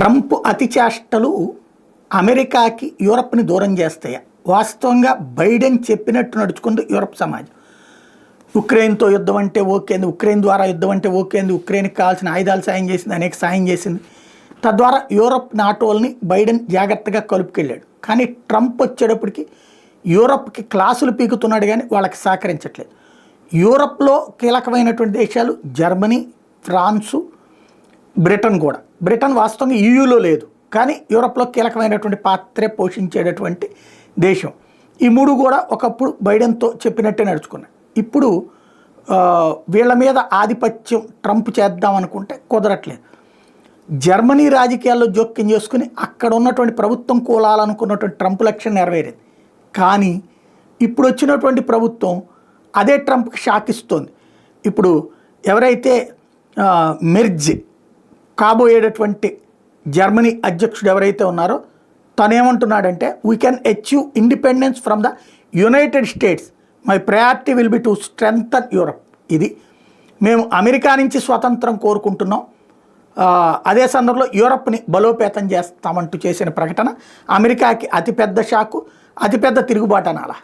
Trump అతిచేష్టలు అమెరికాకి యూరప్ని దూరం చేస్తాయా? వాస్తవంగా బైడెన్ చెప్పినట్టు నడుచుకుంది యూరప్ సమాజం. ఉక్రెయిన్తో యుద్ధం అంటే ఓకేంది, ఉక్రెయిన్ ద్వారా యుద్ధం అంటే ఓకేంది, ఉక్రెయిన్కి కావాల్సిన ఆయుధాలు సాయం చేసింది, అనేక సాయం చేసింది. తద్వారా యూరప్ నాటోల్ని బైడెన్ జాగ్రత్తగా కలుపుకెళ్ళాడు. కానీ ట్రంప్ వచ్చేటప్పటికి యూరప్కి క్లాసులు పీకుతున్నాడు, కానీ వాళ్ళకి సహకరించట్లేదు. యూరప్లో కీలకమైనటువంటి దేశాలు జర్మనీ, ఫ్రాన్సు, బ్రిటన్ కూడా. బ్రిటన్ వాస్తవంగా ఈయూలో లేదు, కానీ యూరప్లో కీలకమైనటువంటి పాత్రే పోషించేటటువంటి దేశం. ఈ మూడు కూడా ఒకప్పుడు బైడెన్తో చెప్పినట్టే నడుచుకున్నాయి. ఇప్పుడు వీళ్ళ మీద ఆధిపత్యం ట్రంప్ చేద్దాం అనుకుంటే కుదరట్లేదు. జర్మనీ రాజకీయాల్లో జోక్యం చేసుకుని అక్కడ ఉన్నటువంటి ప్రభుత్వం కూలాలనుకున్నటువంటి ట్రంప్ లక్ష్యం నెరవేరేది. కానీ ఇప్పుడు వచ్చినటువంటి ప్రభుత్వం అదే ట్రంప్కి షాక్ ఇస్తోంది. ఇప్పుడు ఎవరైతే మెర్జ్ కాబోయేటటువంటి జర్మనీ అధ్యక్షుడు ఎవరైతే ఉన్నారో తనేమంటున్నాడంటే, we can achieve independence from the United States, my priority will be to strengthen Europe. ఇది మేము అమెరికా నుంచి స్వతంత్రం కోరుకుంటున్నాం, అదే సందర్భంలో యూరప్ని బలోపేతం చేస్తామంటూ చేసిన ప్రకటన అమెరికాకి అతిపెద్ద షాకు, అతిపెద్ద తిరుగుబాటు అనాలా.